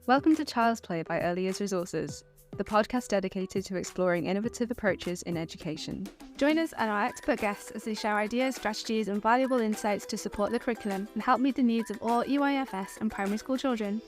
Welcome to Child's Play by Early Years Resources, the podcast dedicated to exploring innovative approaches in education. Join us and our expert guests as they share ideas, strategies and valuable insights to support the curriculum and help meet the needs of all EYFS and primary school children.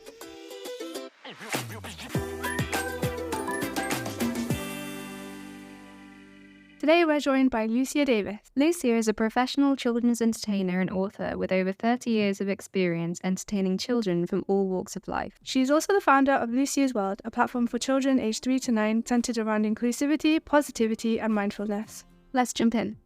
Today we're joined by Lucia Davies. Lucia is a professional children's entertainer and author with over 30 years of experience entertaining children from all walks of life. She's also the founder of Lucia's World, a platform for children aged 3 to 9 centered around inclusivity, positivity and mindfulness. Let's jump in.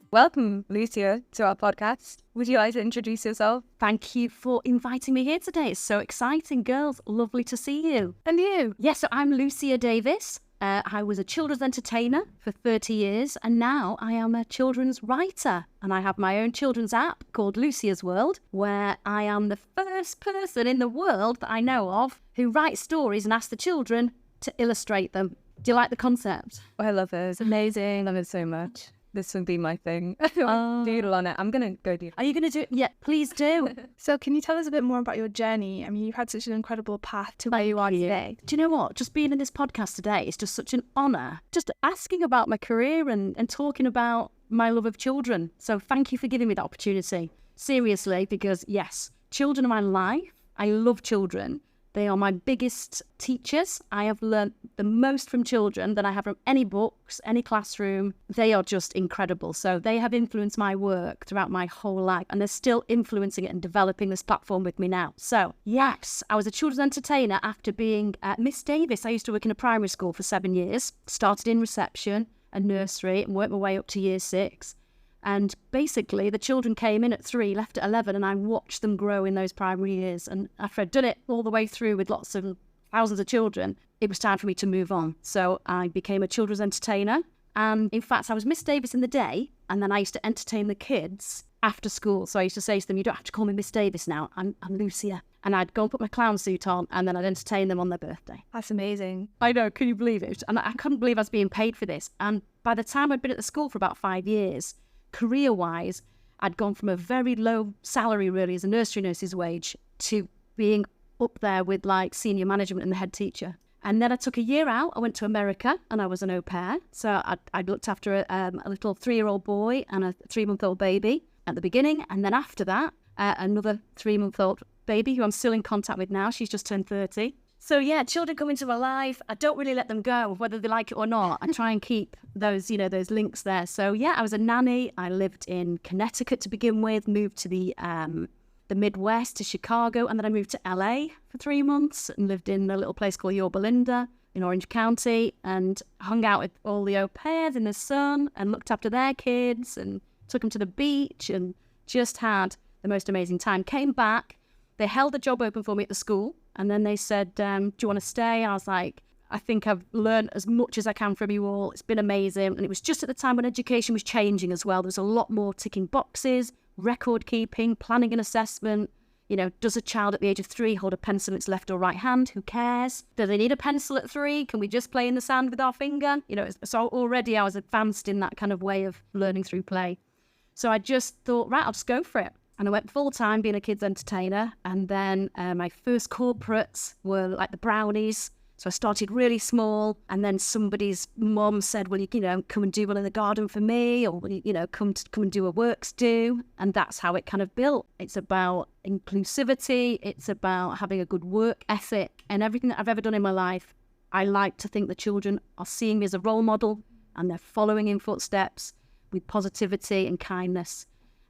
Welcome, Lucia, to our podcast. Would you like to introduce yourself? Thank you for inviting me here today. It's so exciting, girls. Lovely to see you. And you? Yes, so I'm Lucia Davies. I was a children's entertainer for 30 years, and now I am a children's writer. And I have my own children's app called Lucia's World, where I am the first person in the world that I know of who writes stories and asks the children to illustrate them. Do you like the concept? Oh, I love it. It's amazing. I love it so much. This would be my thing. Doodle on it. I'm going to go doodle. Are you going to do it? Yeah, please do. So can you tell us a bit more about your journey? I mean, you've had such an incredible path to where you are today. Do you know what? Just being in this podcast today is just such an honour. Just asking about my career and talking about my love of children. So thank you for giving me that opportunity. Seriously, because yes, children are my life. I love children. They are my biggest teachers. I have learnt the most from children than I have from any books, any classroom. They are just incredible. So they have influenced my work throughout my whole life, and they're still influencing it and developing this platform with me now. So yes, I was a children's entertainer after being Miss Davies. I used to work in a primary school for 7 years, started in reception and nursery and worked my way up to year 6. And basically, the children came in at 3, left at 11, and I watched them grow in those primary years. And after I'd done it all the way through with lots of thousands of children, it was time for me to move on. So I became a children's entertainer. And in fact, I was Miss Davies in the day, and then I used to entertain the kids after school. So I used to say to them, you don't have to call me Miss Davies now, I'm Lucia. And I'd go and put my clown suit on, and then I'd entertain them on their birthday. That's amazing. I know, can you believe it? And I couldn't believe I was being paid for this. And by the time I'd been at the school for about 5 years, career-wise, I'd gone from a very low salary, really, as a nursery nurse's wage, to being up there with, like, senior management and the head teacher. And then I took a year out. I went to America, and I was an au pair. So I looked after a little 3-year-old boy and a 3-month-old baby at the beginning. And then after that, another 3-month-old baby who I'm still in contact with now. She's just turned 30. So yeah, children come into my life. I don't really let them go, whether they like it or not. I try and keep those, those links there. So yeah, I was a nanny. I lived in Connecticut to begin with, moved to the Midwest to Chicago, and then I moved to LA for 3 months and lived in a little place called Yorba Linda in Orange County and hung out with all the au pairs in the sun and looked after their kids and took them to the beach and just had the most amazing time. Came back, they held a job open for me at the school. And then they said, do you want to stay? I was like, I think I've learned as much as I can from you all. It's been amazing. And it was just at the time when education was changing as well. There was a lot more ticking boxes, record keeping, planning and assessment. Does a child at the age of 3 hold a pencil in its left or right hand? Who cares? Do they need a pencil at 3? Can we just play in the sand with our finger? So already I was advanced in that kind of way of learning through play. So I just thought, right, I'll just go for it. And I went full-time being a kids entertainer. And then my first corporates were like the Brownies. So I started really small. And then somebody's mum said, well, come and do one in the garden for me. Or, come and do a works do. And that's how it kind of built. It's about inclusivity. It's about having a good work ethic. And everything that I've ever done in my life, I like to think the children are seeing me as a role model. And they're following in footsteps with positivity and kindness.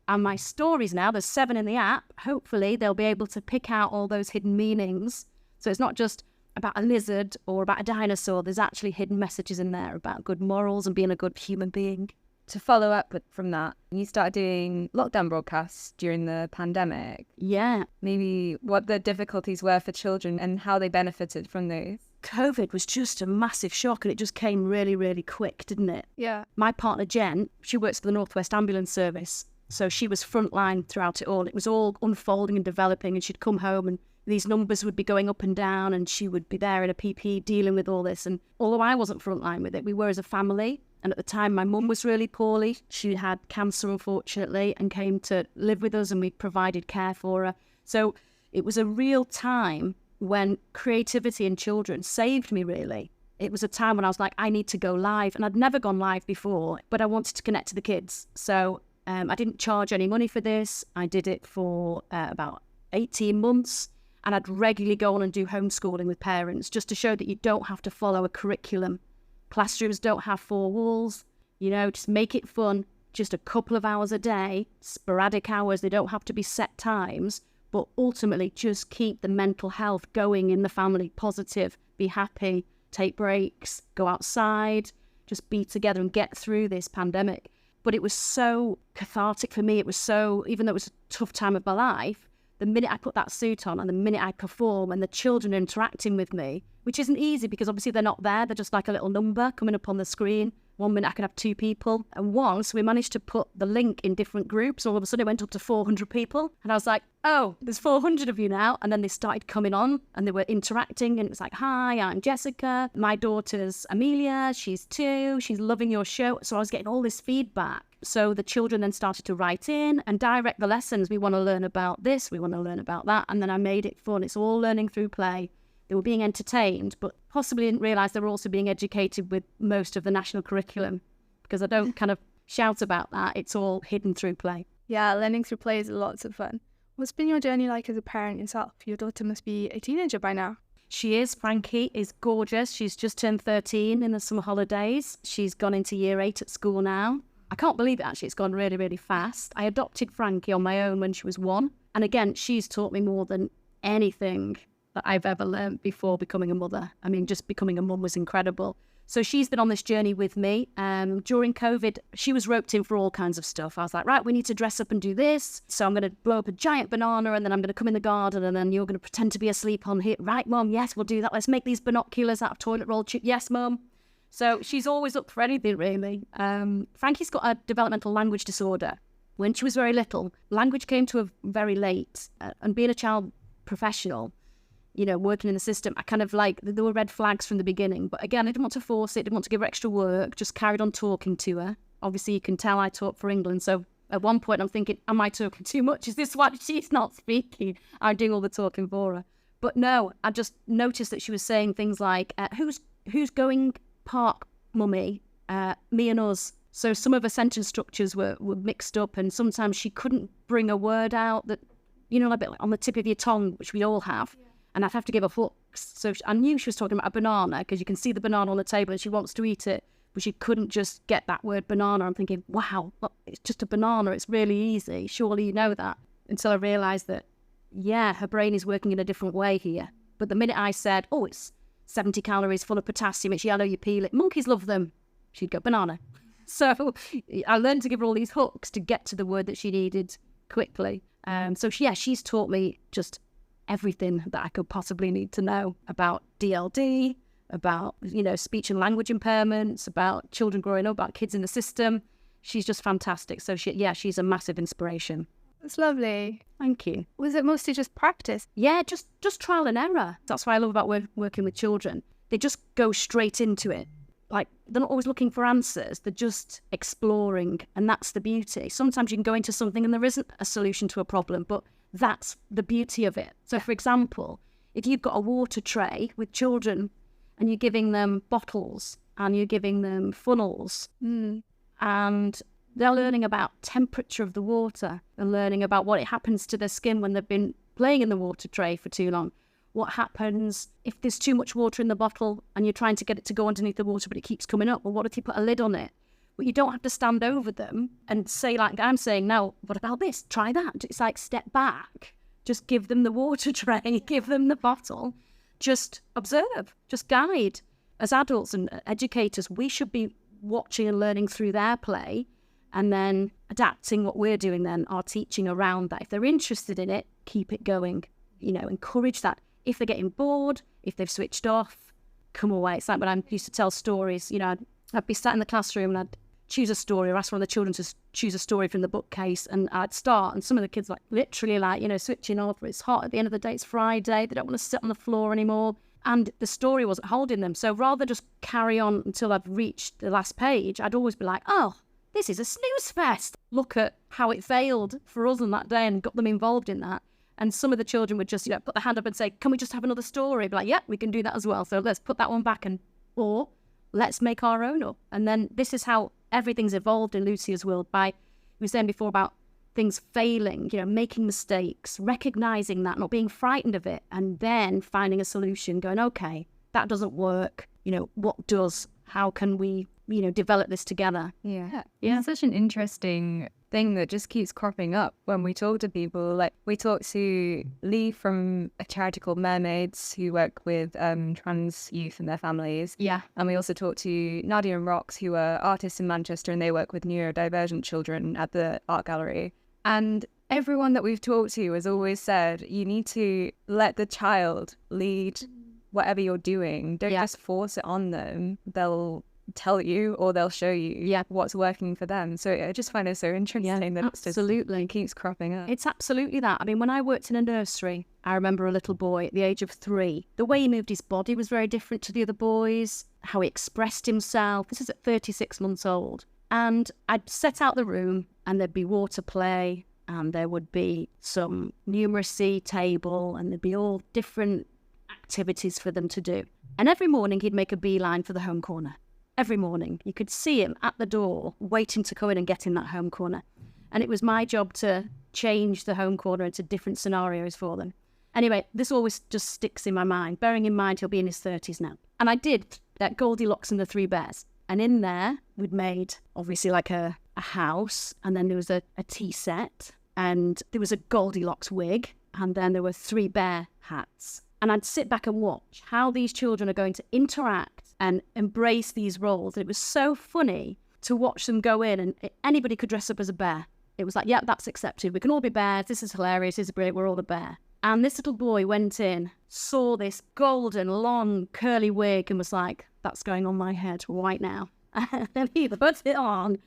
And my stories now, there's 7 in the app, hopefully they'll be able to pick out all those hidden meanings. So it's not just about a lizard or about a dinosaur. There's actually hidden messages in there about good morals and being a good human being. To follow up from that, you started doing lockdown broadcasts during the pandemic. Yeah. Maybe what the difficulties were for children and how they benefited from those. COVID was just a massive shock, and it just came really, really quick, didn't it? Yeah. My partner, Jen, she works for the Northwest Ambulance Service. So she was frontline throughout it all. It was all unfolding and developing, and she'd come home and these numbers would be going up and down, and she would be there in a PPE dealing with all this. And although I wasn't frontline with it, we were as a family. And at the time, my mum was really poorly. She had cancer, unfortunately, and came to live with us, and we provided care for her. So it was a real time when creativity in children saved me, really. It was a time when I was like, I need to go live. And I'd never gone live before, but I wanted to connect to the kids. So I didn't charge any money for this. I did it for about 18 months. And I'd regularly go on and do homeschooling with parents just to show that you don't have to follow a curriculum. Classrooms don't have four walls. Just make it fun. Just a couple of hours a day, sporadic hours. They don't have to be set times. But ultimately, just keep the mental health going in the family, positive, be happy, take breaks, go outside, just be together and get through this pandemic. But it was so cathartic for me. It was so, even though it was a tough time of my life, the minute I put that suit on and the minute I perform and the children are interacting with me, which isn't easy because obviously they're not there. They're just like a little number coming up on the screen. One minute I could have 2 people. And once we managed to put the link in different groups, all of a sudden it went up to 400 people. And I was like, oh, there's 400 of you now. And then they started coming on and they were interacting. And it was like, hi, I'm Jessica. My daughter's Amelia. She's 2. She's loving your show. So I was getting all this feedback. So the children then started to write in and direct the lessons. We want to learn about this. We want to learn about that. And then I made it fun. It's all learning through play. They were being entertained, but possibly didn't realise they were also being educated with most of the national curriculum, because I don't kind of shout about that. It's all hidden through play. Yeah, learning through play is lots of fun. What's been your journey like as a parent yourself? Your daughter must be a teenager by now. She is. Frankie is gorgeous. She's just turned 13 in the summer holidays. She's gone into year 8 at school now. I can't believe it, actually. It's gone really, really fast. I adopted Frankie on my own when she was 1. And again, she's taught me more than anything that I've ever learned before becoming a mother. I mean, just becoming a mum was incredible. So she's been on this journey with me. During COVID, she was roped in for all kinds of stuff. I was like, right, we need to dress up and do this. So I'm going to blow up a giant banana and then I'm going to come in the garden and then you're going to pretend to be asleep on here. Right, Mum? Yes, we'll do that. Let's make these binoculars out of toilet roll tube. Yes, Mum. So she's always up for anything, really. Frankie's got a developmental language disorder. When she was very little, language came to her very late. And being a child professional, working in the system, I kind of there were red flags from the beginning. But again, I didn't want to force it, didn't want to give her extra work, just carried on talking to her. Obviously, you can tell I talk for England. So at one point, I'm thinking, am I talking too much? Is this why she's not speaking? I'm doing all the talking for her. But no, I just noticed that she was saying things like, who's going park, mummy? Me and us. So some of her sentence structures were mixed up and sometimes she couldn't bring a word out that, a bit like on the tip of your tongue, which we all have. Yeah. And I'd have to give her hooks. So I knew she was talking about a banana because you can see the banana on the table and she wants to eat it, but she couldn't just get that word banana. I'm thinking, wow, it's just a banana. It's really easy. Surely you know that. Until I realised that, yeah, her brain is working in a different way here. But the minute I said, oh, it's 70 calories full of potassium, it's yellow, you peel it. Monkeys love them. She'd go, banana. So I learned to give her all these hooks to get to the word that she needed quickly. She's taught me just everything that I could possibly need to know about DLD, about, speech and language impairments, about children growing up, about kids in the system. She's just fantastic. So she's a massive inspiration. That's lovely. Thank you. Was it mostly just practice? Yeah, just trial and error. That's what I love about working with children. They just go straight into it. Like, they're not always looking for answers. They're just exploring. And that's the beauty. Sometimes you can go into something and there isn't a solution to a problem, but that's the beauty of it. So, for example, if you've got a water tray with children and you're giving them bottles and you're giving them funnels and they're learning about temperature of the water, they're learning about what it happens to their skin when they've been playing in the water tray for too long. What happens if there's too much water in the bottle and you're trying to get it to go underneath the water, but it keeps coming up? Well, what if you put a lid on it? But you don't have to stand over them and say, like I'm saying now, what about this? Try that. It's like, step back. Just give them the water tray, give them the bottle. Just observe, just guide. As adults and educators, we should be watching and learning through their play and then adapting what we're doing then, our teaching around that. If they're interested in it, keep it going. Encourage that. If they're getting bored, if they've switched off, come away. It's like when I used to tell stories, I'd be sat in the classroom and I'd choose a story or ask one of the children to choose a story from the bookcase and I'd start and some of the kids literally switching off. It's hot at the end of the day, it's Friday, they don't want to sit on the floor anymore. and the story wasn't holding them. So rather just carry on until I'd reached the last page, I'd always be like, oh, this is a snooze fest. Look at how it failed for us on that day and got them involved in that. And some of the children would just, put their hand up and say, can we just have another story? Be like, yeah, we can do that as well. So let's put that one back, or let's make our own up. And then this is how everything's evolved in Lucia's world. We were saying before about things failing, making mistakes, recognizing that, not being frightened of it, and then finding a solution, going, okay, that doesn't work. What does? How can we, develop this together? Yeah. It's such an interesting thing that just keeps cropping up when we talk to people. Like, we talked to Lee from a charity called Mermaids, who work with trans youth and their families. Yeah. And we also talked to Nadia and Rox, who are artists in Manchester, and they work with neurodivergent children at the art gallery. And everyone that we've talked to has always said, you need to let the child lead whatever you're doing. Don't just force it on them. They'll tell you, or they'll show you what's working for them. So I just find it so interesting that absolutely it keeps cropping up. It's absolutely that. I mean, when I worked in a nursery, I remember a little boy at the age of 3. The way he moved his body was very different to the other boys, how he expressed himself. This is at 36 months old. And I'd set out the room, and there'd be water play, and there would be some numeracy table, and there'd be all different activities for them to do. And every morning he'd make a beeline for the home corner. Every morning. You could see him at the door waiting to come in and get in that home corner. And it was my job to change the home corner into different scenarios for them. Anyway, this always just sticks in my mind, bearing in mind he'll be in his 30s now. And I did that Goldilocks and the Three Bears. And in there, we'd made obviously like a house, and then there was a tea set, and there was a Goldilocks wig, and then there were 3 bear hats. And I'd sit back and watch how these children are going to interact and embrace these roles. And it was so funny to watch them go in, and anybody could dress up as a bear. It was like, yeah, that's accepted. We can all be bears. This is hilarious. This is brilliant. We're all a bear. And this little boy went in, saw this golden, long, curly wig, and was like, that's going on my head right now. And he put it on.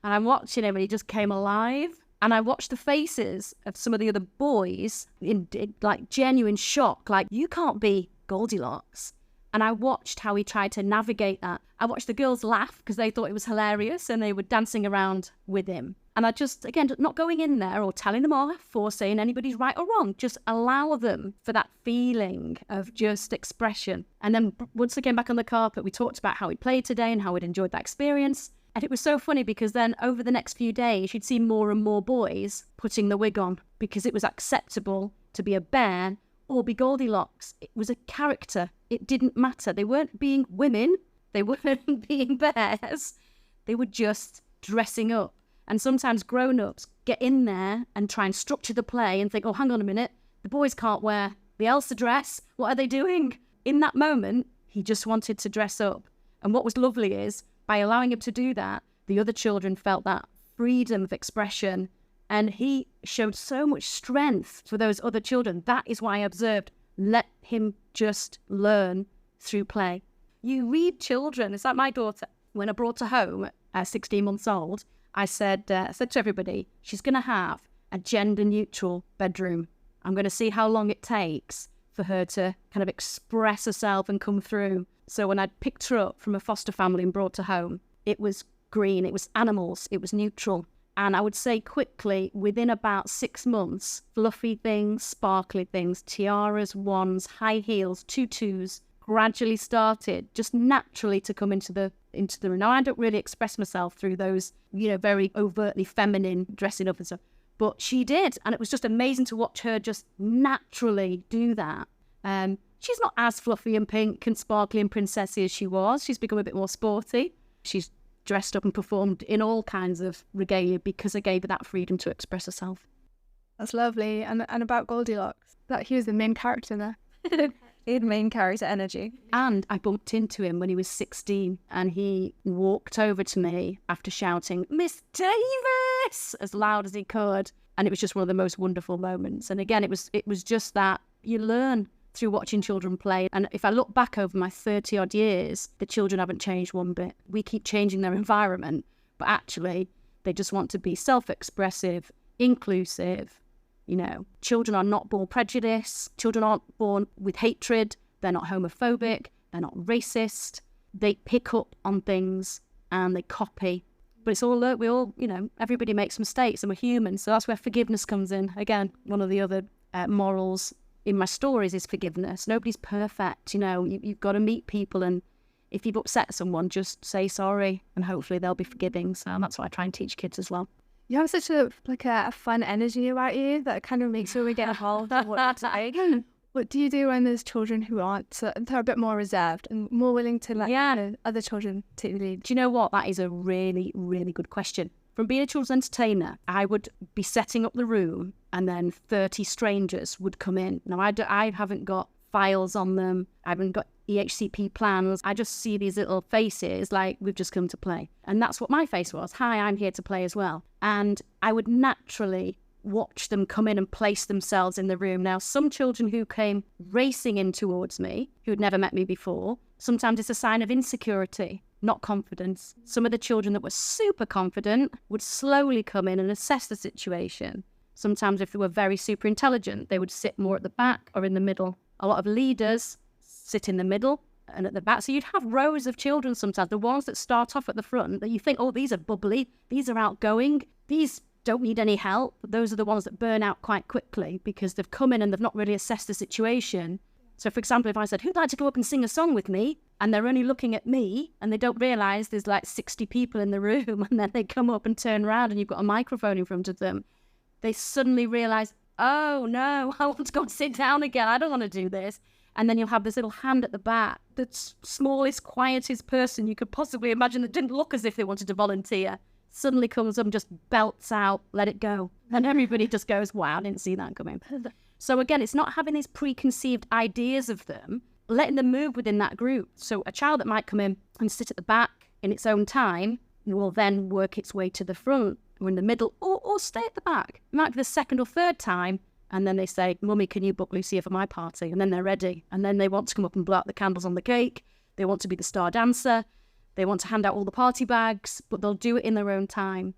And I'm watching him, and he just came alive. And I watched the faces of some of the other boys in like genuine shock, like, you can't be Goldilocks. And I watched how he tried to navigate that. I watched the girls laugh because they thought it was hilarious, and they were dancing around with him. And I just, again, not going in there or telling them off or saying anybody's right or wrong, just allow them for that feeling of just expression. And then once I came back on the carpet, we talked about how we played today and how we'd enjoyed that experience. And it was so funny because then over the next few days, you'd see more and more boys putting the wig on because it was acceptable to be a bear or be Goldilocks. It was a character. It didn't matter. They weren't being women. They weren't being bears. They were just dressing up. And sometimes grown-ups get in there and try and structure the play and think, oh, hang on a minute, the boys can't wear the Elsa dress. What are they doing? In that moment, he just wanted to dress up. And what was lovely is, by allowing him to do that, the other children felt that freedom of expression. And he showed so much strength for those other children. That is why I observed, let him just learn through play. You read children. It's like my daughter, when I brought her home at 16 months old, I said to everybody, she's going to have a gender-neutral bedroom. I'm going to see how long it takes for her to kind of express herself and come through. So when I picked her up from a foster family and brought her home, it was green, it was animals, it was neutral. And I would say quickly, within about 6 months, fluffy things, sparkly things, tiaras, wands, high heels, tutus, gradually started just naturally to come into the room. Now, I don't really express myself through those, very overtly feminine dressing up and stuff, but she did. And it was just amazing to watch her just naturally do that. She's not as fluffy and pink and sparkly and princessy as she was. She's become a bit more sporty. She's dressed up and performed in all kinds of regalia because I gave her that freedom to express herself. That's lovely. And about Goldilocks, that he was the main character there. He had main character energy. And I bumped into him when he was 16, and he walked over to me after shouting, Miss Davies, as loud as he could. And it was just one of the most wonderful moments. And again, it was just that you learn through watching children play. And if I look back over my 30-odd years, the children haven't changed one bit. We keep changing their environment, but actually they just want to be self-expressive, inclusive. Children are not born prejudiced. Children aren't born with hatred. they're not homophobic, they're not racist, they pick up on things and they copy. But it's all, we all, everybody makes mistakes and we're human. So that's where forgiveness comes in. Again, one of the other morals in my stories is forgiveness. Nobody's perfect. You've got to meet people, and if you've upset someone, just say sorry and hopefully they'll be forgiving. So that's what I try and teach kids as well. You have such a fun energy about you that kind of makes me get involved in what it's like. What do you do when there's children who aren't, so they're a bit more reserved and more willing to let other children take the lead? Do you know what? That is a really, really good question. From being a children's entertainer, I would be setting up the room and then 30 strangers would come in. Now, I haven't got files on them. I haven't got EHCP plans. I just see these little faces like we've just come to play. And that's what my face was. Hi, I'm here to play as well. And I would naturally watch them come in and place themselves in the room. Now, some children who came racing in towards me, who had never met me before, sometimes it's a sign of insecurity, not confidence. Some of the children that were super confident would slowly come in and assess the situation. Sometimes if they were very super intelligent, they would sit more at the back or in the middle. A lot of leaders sit in the middle and at the back. So you'd have rows of children sometimes, the ones that start off at the front, that you think, oh, these are bubbly, these are outgoing, these don't need any help. Those are the ones that burn out quite quickly because they've come in and they've not really assessed the situation. So, for example, if I said, who'd like to go up and sing a song with me? And they're only looking at me and they don't realise there's like 60 people in the room, and then they come up and turn around and you've got a microphone in front of them. They suddenly realise, oh no, I want to go and sit down again. I don't want to do this. And then you'll have this little hand at the back, the smallest, quietest person you could possibly imagine that didn't look as if they wanted to volunteer, suddenly comes up and just belts out, let it go. And everybody just goes, wow, I didn't see that coming. So again, it's not having these preconceived ideas of them, letting them move within that group. So a child that might come in and sit at the back in its own time will then work its way to the front or in the middle or stay at the back. It might be the second or third time. And then they say, Mummy, can you book Lucia for my party? And then they're ready. And then they want to come up and blow out the candles on the cake. They want to be the star dancer. They want to hand out all the party bags, but they'll do it in their own time.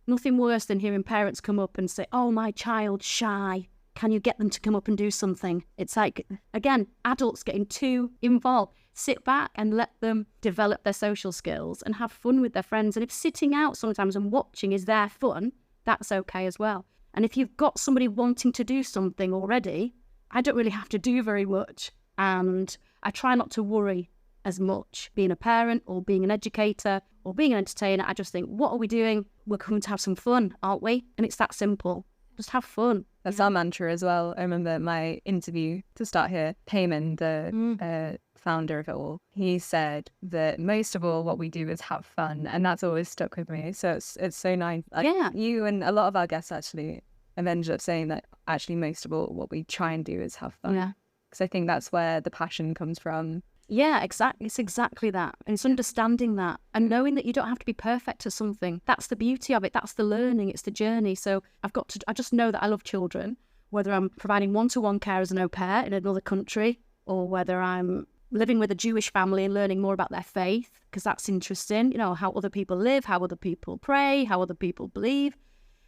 Nothing worse than hearing parents come up and say, oh, my child's shy. Can you get them to come up and do something? It's like, again, adults getting too involved. Sit back and let them develop their social skills and have fun with their friends. And if sitting out sometimes and watching is their fun, that's okay as well. And if you've got somebody wanting to do something already, I don't really have to do very much. And I try not to worry as much. Being a parent or being an educator or being an entertainer, I just think, what are we doing? We're coming to have some fun, aren't we? And it's that simple. Just have fun. That's our mantra as well. I remember my interview to start here, Payman, the founder of it all, he said that most of all what we do is have fun, and that's always stuck with me. So it's so nice. Like, you and a lot of our guests actually have ended up saying that actually most of all what we try and do is have fun. Yeah. Because I think that's where the passion comes from. Yeah, exactly. It's exactly that. And it's understanding that and knowing that you don't have to be perfect at something. That's the beauty of it. That's the learning. It's the journey. So I just know that I love children, whether I'm providing one-to-one care as an au pair in another country or whether I'm living with a Jewish family and learning more about their faith, because that's interesting, how other people live, how other people pray, how other people believe.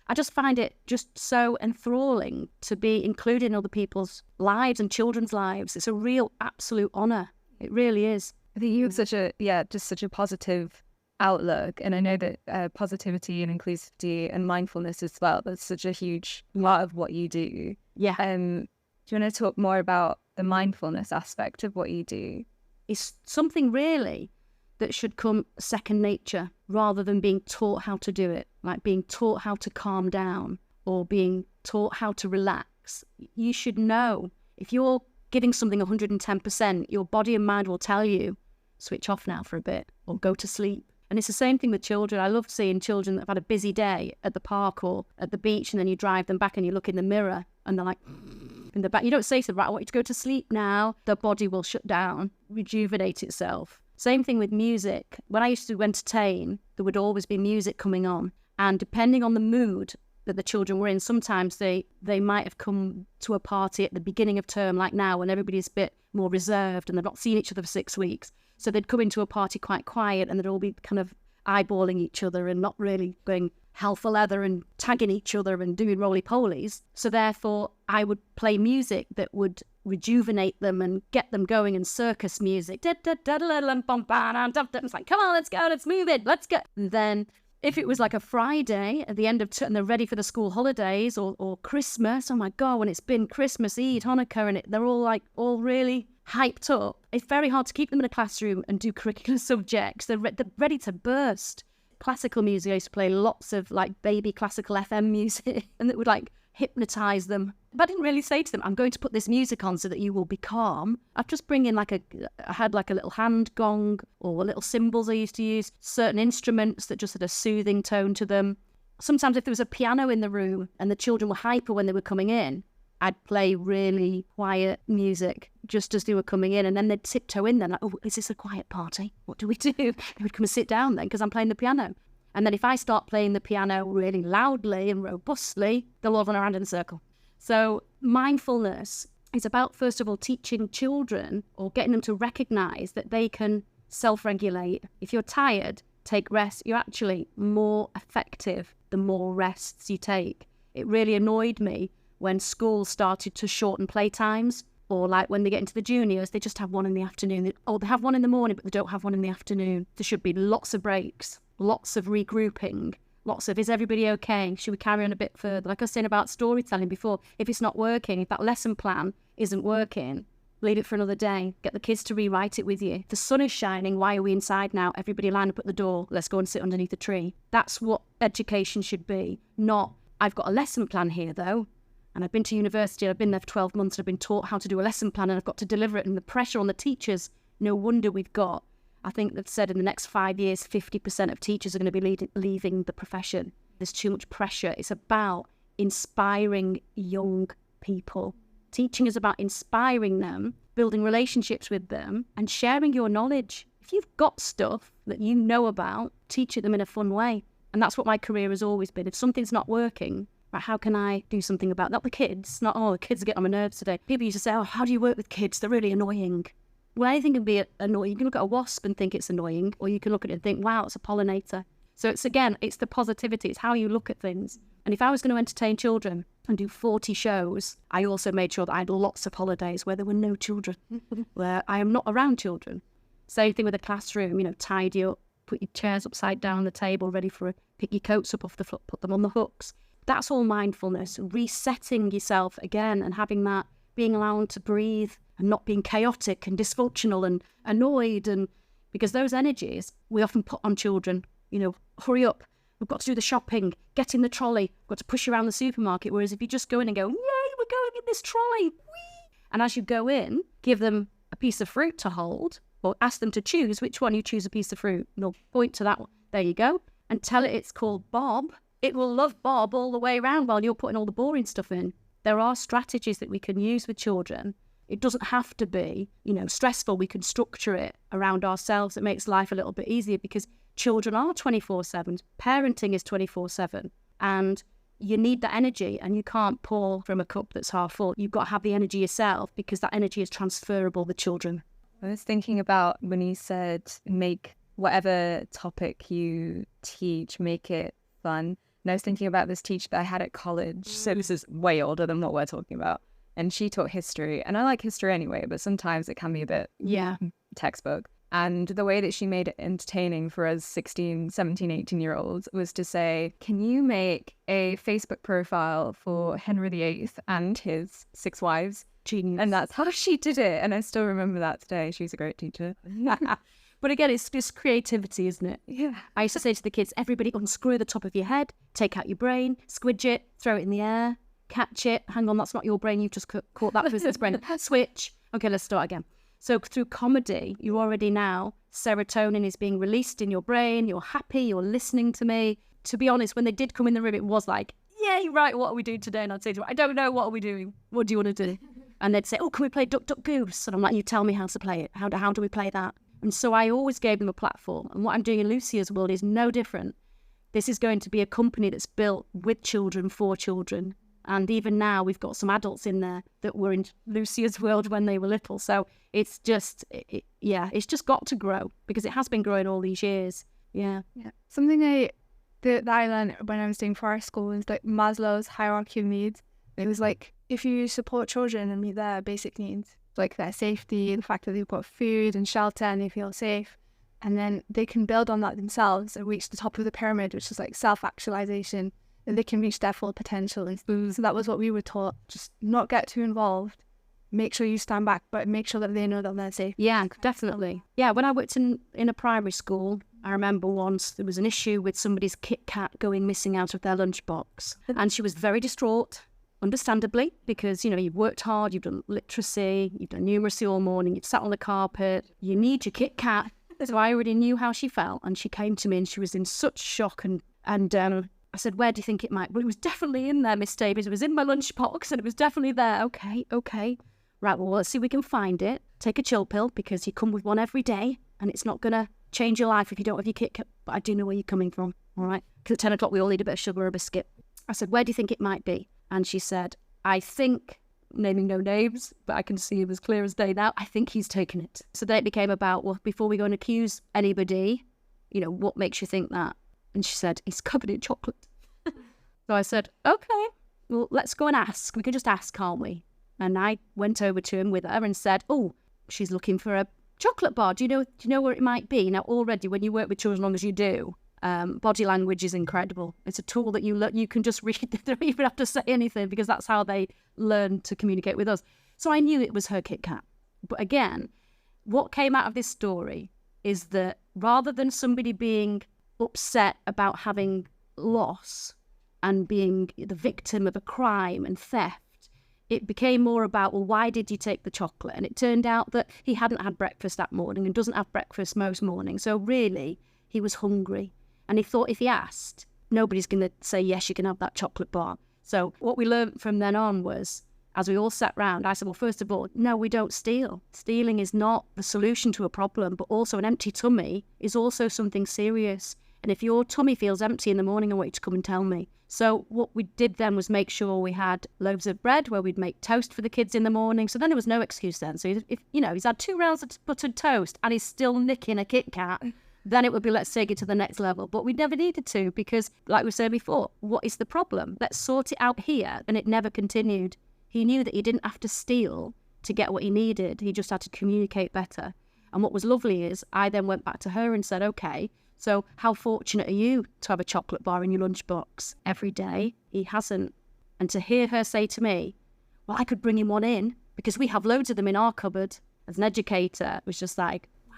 I just find it just so enthralling to be included in other people's lives and children's lives. It's a real absolute honour. It really is. I think you have such a positive outlook. And I know that positivity and inclusivity and mindfulness as well, that's such a huge part of what you do. Yeah. Do you want to talk more about the mindfulness aspect of what you do? It's something really that should come second nature rather than being taught how to do it, like being taught how to calm down or being taught how to relax. You should know if you're giving something 110%, your body and mind will tell you, switch off now for a bit or go to sleep. And it's the same thing with children. I love seeing children that have had a busy day at the park or at the beach, and then you drive them back and you look in the mirror and they're like, in the back. You don't say to them, right, I want you to go to sleep now. Their body will shut down, rejuvenate itself. Same thing with music. When I used to entertain, there would always be music coming on. And depending on the mood that the children were in, sometimes they might have come to a party at the beginning of term, like now, when everybody's a bit more reserved and they've not seen each other for 6 weeks. So they'd come into a party quite quiet and they'd all be kind of eyeballing each other and not really going hell for leather and tagging each other and doing roly-polies. So therefore, I would play music that would rejuvenate them and get them going, and circus music. It's like, come on, let's go, let's move it, let's go. And then if it was like a Friday at the end of and they're ready for the school holidays or Christmas, oh my God, when it's been Christmas, Eid, Hanukkah, and they're all really hyped up. It's very hard to keep them in a classroom and do curricular subjects. They're ready to burst. Classical music, I used to play lots of like baby classical FM music, and it would like hypnotize them. But I didn't really say to them, I'm going to put this music on so that you will be calm. I'd just bring in I had like a little hand gong or little cymbals I used to use, certain instruments that just had a soothing tone to them. Sometimes if there was a piano in the room and the children were hyper when they were coming in, I'd play really quiet music just as they were coming in, and then they'd tiptoe in there like, oh, is this a quiet party? What do we do? They would come and sit down then because I'm playing the piano. And then if I start playing the piano really loudly and robustly, they'll all run around in a circle. So mindfulness is about, first of all, teaching children or getting them to recognize that they can self-regulate. If you're tired, take rest. You're actually more effective the more rests you take. It really annoyed me when schools started to shorten playtimes, or like when they get into the juniors, they just have one in the afternoon. They have one in the morning, but they don't have one in the afternoon. There should be lots of breaks, lots of regrouping, lots of, is everybody okay? Should we carry on a bit further? Like I was saying about storytelling before, if it's not working, if that lesson plan isn't working, leave it for another day. Get the kids to rewrite it with you. The sun is shining. Why are we inside now? Everybody line up at the door. Let's go and sit underneath a tree. That's what education should be. Not, I've got a lesson plan here though, and I've been to university, I've been there for 12 months, and I've been taught how to do a lesson plan, and I've got to deliver it, and the pressure on the teachers, no wonder we've got, I think they've said in the next 5 years, 50% of teachers are going to be leaving the profession. There's too much pressure. It's about inspiring young people. Teaching is about inspiring them, building relationships with them, and sharing your knowledge. If you've got stuff that you know about, teach it them in a fun way. And that's what my career has always been. If something's not working, right, how can I do something about that? The kids, not, oh, the kids are getting on my nerves today. People used to say, oh, how do you work with kids? They're really annoying. Well, anything can be annoying. You can look at a wasp and think it's annoying, or you can look at it and think, wow, it's a pollinator. So it's the positivity. It's how you look at things. And if I was going to entertain children and do 40 shows, I also made sure that I had lots of holidays where there were no children, where I am not around children. Same thing with a classroom, tidy up, put your chairs upside down on the table, ready for pick your coats up off the floor, put them on the hooks. That's all mindfulness, resetting yourself again and having that, being allowed to breathe and not being chaotic and dysfunctional and annoyed. And because those energies we often put on children, hurry up, we've got to do the shopping, get in the trolley, we've got to push you around the supermarket. Whereas if you just go in and go, yay, we're going in this trolley, whee! And as you go in, give them a piece of fruit to hold, or ask them to choose which one. You choose a piece of fruit, and they'll point to that one. There you go. And tell it it's called Bob. It will love Bob all the way around while you're putting all the boring stuff in. There are strategies that we can use with children. It doesn't have to be, stressful. We can structure it around ourselves. It makes life a little bit easier because children are 24/7. Parenting is 24/7. And you need that energy, and you can't pour from a cup that's half full. You've got to have the energy yourself because that energy is transferable with children. I was thinking about when you said make whatever topic you teach, make it fun. And I was thinking about this teacher that I had at college. So this is way older than what we're talking about. And she taught history. And I like history anyway, but sometimes it can be a bit textbook. And the way that she made it entertaining for us 16, 17, 18-year-olds was to say, can you make a Facebook profile for Henry VIII and his 6 wives? Genius. And that's how she did it. And I still remember that today. She's a great teacher. But again, it's just creativity, isn't it? Yeah. I used to say to the kids, everybody unscrew the top of your head, take out your brain, squidge it, throw it in the air, catch it. Hang on, that's not your brain. You've just caught that person's brain. Switch. Okay, let's start again. So through comedy, you already now, serotonin is being released in your brain. You're happy. You're listening to me. To be honest, when they did come in the room, it was like, yay, right, what are we doing today? And I'd say to them, I don't know, what are we doing? What do you want to do? And they'd say, oh, can we play Duck, Duck, Goose? And I'm like, you tell me how to play it. How do we play that? And so I always gave them a platform. And what I'm doing in Lucia's world is no different. This is going to be a company that's built with children, for children. And even now we've got some adults in there that were in Lucia's world when they were little. So it's just, it's just got to grow because it has been growing all these years. Yeah. Something I that I learned when I was doing forest school was like Maslow's hierarchy of needs. It was like, if you support children and meet their basic needs, like their safety, the fact that they've got food and shelter and they feel safe, and then they can build on that themselves and reach the top of the pyramid, which is like self-actualization, and they can reach their full potential. And so that was what we were taught. Just not get too involved. Make sure you stand back, but make sure that they know that they're safe. Yeah, definitely. Yeah, when I worked in a primary school, I remember once there was an issue with somebody's Kit Kat going missing out of their lunchbox. And she was very distraught, understandably, because, you know, you've worked hard, you've done literacy, you've done numeracy all morning, you've sat on the carpet, you need your Kit Kat. So I already knew how she felt, and she came to me and she was in such shock. And I said, where do you think it might? Well, it was definitely in there, Miss Davies. It was in my lunchbox and it was definitely there. Okay. Right, well, let's see if we can find it. Take a chill pill, because you come with one every day and it's not going to change your life if you don't have your Kit Kat. But I do know where you're coming from, all right? Because at 10 o'clock we all need a bit of sugar or a biscuit. I said, where do you think it might be? And she said, I think, naming no names, but I can see him as clear as day now, I think he's taken it. So then it became about, well, before we go and accuse anybody, you know, what makes you think that? And she said, he's covered in chocolate. So I said, okay, well, let's go and ask. We can just ask, can't we? And I went over to him with her and said, oh, she's looking for a chocolate bar. Do you know where it might be? Now, already, when you work with children as long as you do, body language is incredible. It's a tool that you can just read. They don't even have to say anything, because that's how they learn to communicate with us. So I knew it was her Kit Kat. But again, what came out of this story is that rather than somebody being upset about having loss and being the victim of a crime and theft, it became more about, well, why did you take the chocolate? And it turned out that he hadn't had breakfast that morning and doesn't have breakfast most mornings. So really, he was hungry. And he thought if he asked, nobody's going to say, yes, you can have that chocolate bar. So what we learned from then on was, as we all sat round, I said, well, first of all, no, we don't steal. Stealing is not the solution to a problem, but also an empty tummy is also something serious. And if your tummy feels empty in the morning, I want you to come and tell me. So what we did then was make sure we had loaves of bread where we'd make toast for the kids in the morning. So then there was no excuse then. So if you know, he's had 2 rounds of buttered toast and he's still nicking a Kit Kat, then it would be, let's take it to the next level. But we never needed to, because like we said before, what is the problem? Let's sort it out here. And it never continued. He knew that he didn't have to steal to get what he needed. He just had to communicate better. And what was lovely is I then went back to her and said, okay, so how fortunate are you to have a chocolate bar in your lunchbox every day? He hasn't. And to hear her say to me, well, I could bring him one in because we have loads of them in our cupboard. As an educator, it was just like, wow,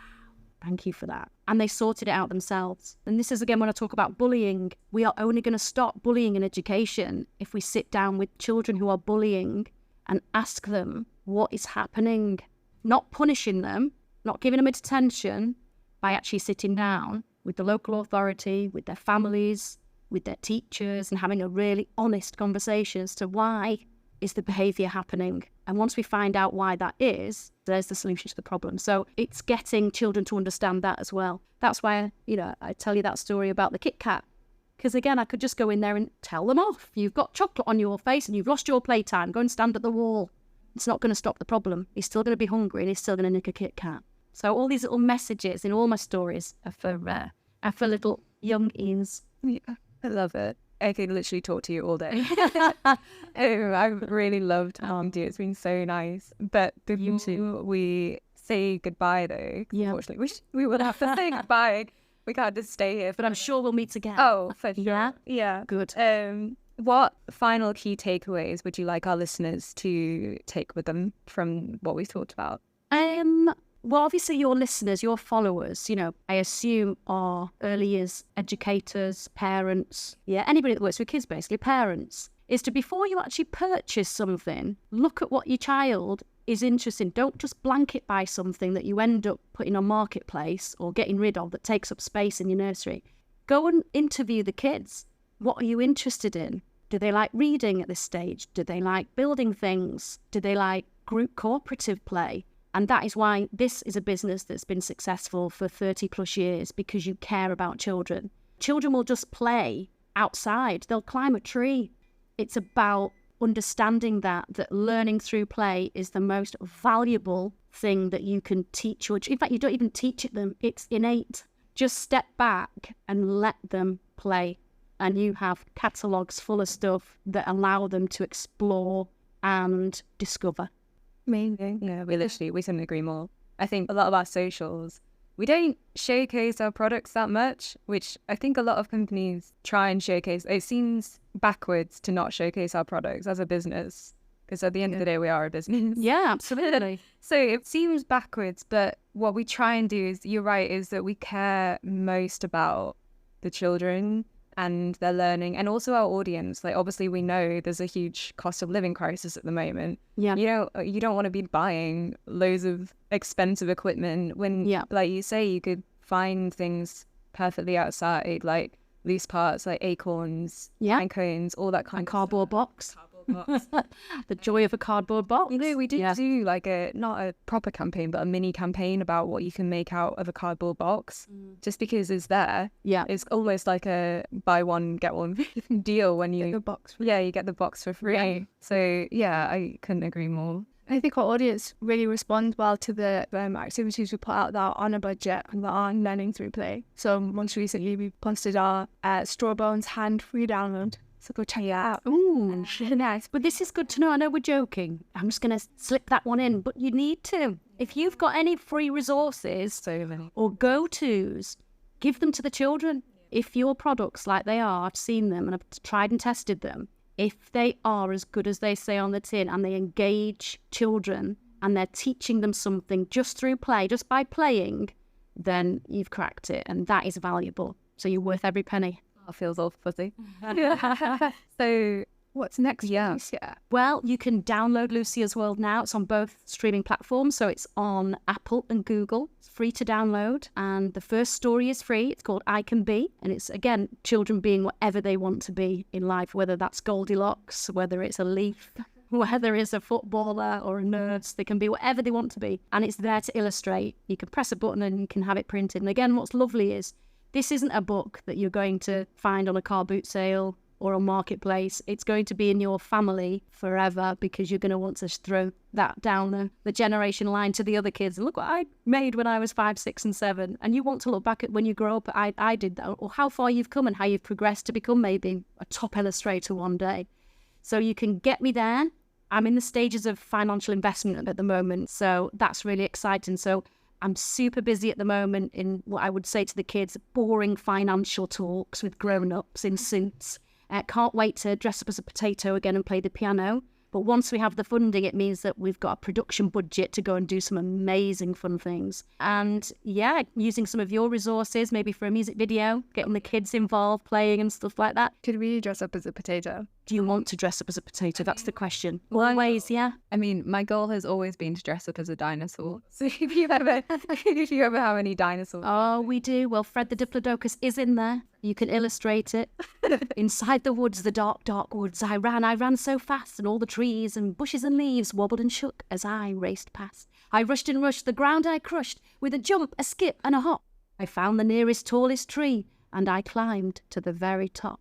thank you for that. And they sorted it out themselves. And this is, again, when I talk about bullying, we are only going to stop bullying in education if we sit down with children who are bullying and ask them what is happening, not punishing them, not giving them attention, by actually sitting down with the local authority, with their families, with their teachers, and having a really honest conversation as to why is the behaviour happening. And once we find out why that is, there's the solution to the problem. So it's getting children to understand that as well. That's why, you know, I tell you that story about the Kit Kat. Because again, I could just go in there and tell them off. You've got chocolate on your face and you've lost your playtime. Go and stand at the wall. It's not going to stop the problem. He's still going to be hungry and he's still going to nick a Kit Kat. So all these little messages in all my stories are for little young ears. Yeah, I love it. I could literally talk to you all day. I really loved talking to you. It's been so nice. But before we say goodbye, though, unfortunately, we will have to say goodbye. We can't just stay here. But I'm sure we'll meet again. Oh, for sure. Yeah? Yeah. Good. What final key takeaways would you like our listeners to take with them from what we've talked about? Well, obviously your listeners, your followers, you know, I assume are early years educators, parents, anybody that works with kids, basically parents, is to, before you actually purchase something, look at what your child is interested in. Don't just blanket buy something that you end up putting on Marketplace or getting rid of that takes up space in your nursery. Go and interview the kids. What are you interested in? Do they like reading at this stage? Do they like building things? Do they like group cooperative play? And that is why this is a business that's been successful for 30 plus years, because you care about children. Children will just play outside. They'll climb a tree. It's about understanding that learning through play is the most valuable thing that you can teach your children. In fact, you don't even teach it them. It's innate. Just step back and let them play. and you have catalogues full of stuff that allow them to explore and discover. Amazing. Yeah, we couldn't agree more. I think a lot of our socials, we don't showcase our products that much, which I think a lot of companies try and showcase. It seems backwards to not showcase our products as a business, because at the end of the day, we are a business. Yeah, absolutely. So it seems backwards, but what we try and do is, you're right, is that we care most about the children and their learning, and also our audience. Like, obviously we know there's a huge cost of living crisis at the moment. Yeah. You don't want to be buying loads of expensive equipment when, like you say, you could find things perfectly outside, like loose parts, like acorns, pine cones, all that kind of cardboard box. The joy of a cardboard box. We did do like not a proper campaign, but a mini campaign about what you can make out of a cardboard box. Just because it's there. Yeah. It's almost like a buy one, get one deal when you get the box. You get the box for free. So yeah, I couldn't agree more. I think our audience really responds well to the activities we put out that are on a budget and that are learning through play. So most recently we posted our Strawbones hand-free download. So go check it out. Ooh, nice. But this is good to know. I know we're joking. I'm just going to slip that one in. But you need to. If you've got any free resources or go-tos, give them to the children. If your products, like they are, I've seen them and I've tried and tested them, if they are as good as they say on the tin and they engage children and they're teaching them something just through play, just by playing, then you've cracked it. And that is valuable. So you're worth every penny. Feels all fuzzy. So what's next? Yeah. Well, you can download Lucia's World now. It's on both streaming platforms. So it's on Apple and Google. It's free to download. And the first story is free. It's called I Can Be. And it's, again, children being whatever they want to be in life, whether that's Goldilocks, whether it's a leaf, whether it's a footballer or a nurse. They can be whatever they want to be. And it's there to illustrate. You can press a button and you can have it printed. And again, what's lovely is this isn't a book that you're going to find on a car boot sale or on Marketplace. It's going to be in your family forever because you're going to want to throw that down the generation line to the other kids. And look what I made when I was 5, 6 and 7. And you want to look back at when you grow up, I did that, or how far you've come and how you've progressed to become maybe a top illustrator one day. So you can get me there. I'm in the stages of financial investment at the moment. So that's really exciting. So I'm super busy at the moment in what I would say to the kids, boring financial talks with grown-ups in suits. Can't wait to dress up as a potato again and play the piano. But once we have the funding, it means that we've got a production budget to go and do some amazing fun things. And yeah, using some of your resources, maybe for a music video, getting the kids involved, playing and stuff like that. Could we dress up as a potato? Do you want to dress up as a potato? That's the question. Always, yeah. I mean, my goal has always been to dress up as a dinosaur. So if you ever have any dinosaurs. Oh, we do. Well, Fred the Diplodocus is in there. You can illustrate it. Inside the woods, the dark, dark woods, I ran so fast, and all the trees and bushes and leaves wobbled and shook as I raced past. I rushed and rushed, the ground I crushed, with a jump, a skip and a hop. I found the nearest, tallest tree, and I climbed to the very top.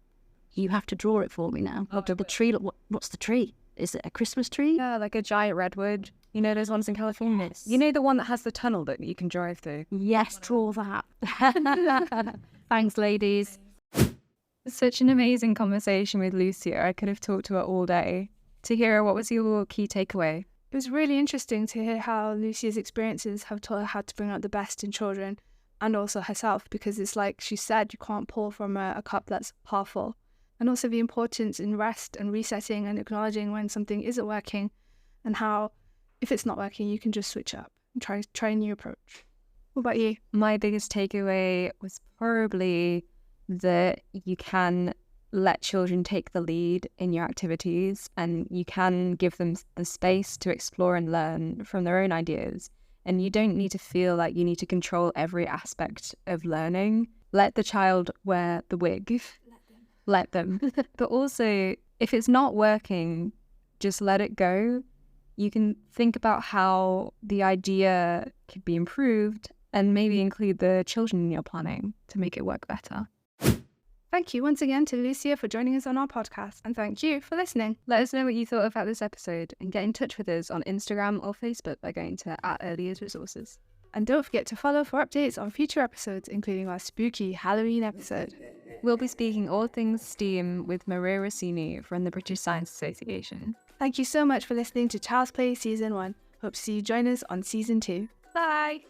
You have to draw it for me now. The tree, what's the tree? Is it a Christmas tree? Yeah, like a giant redwood. You know those ones in California? Yes. You know the one that has the tunnel that you can drive through? Yes, draw that. Thanks, ladies. Such an amazing conversation with Lucia. I could have talked to her all day. Tahira, what was your key takeaway? It was really interesting to hear how Lucia's experiences have taught her how to bring out the best in children and also herself, because it's like she said, you can't pour from a cup that's half full. And also the importance in rest and resetting and acknowledging when something isn't working, and how if it's not working, you can just switch up and try a new approach. What about you? My biggest takeaway was probably that you can let children take the lead in your activities, and you can give them the space to explore and learn from their own ideas. And you don't need to feel like you need to control every aspect of learning. Let the child wear the wig. Let them. But also, if it's not working, just let it go. You can think about how the idea could be improved and maybe include the children in your planning to make it work better. Thank you once again to Lucia for joining us on our podcast, and thank you for listening. Let us know what you thought about this episode and get in touch with us on Instagram or Facebook by going to @earlyearsresources. And don't forget to follow for updates on future episodes, including our spooky Halloween episode. We'll be speaking all things STEAM with Maria Rossini from the British Science Association. Thank you so much for listening to Child's Play Season 1. Hope to see you join us on Season 2. Bye!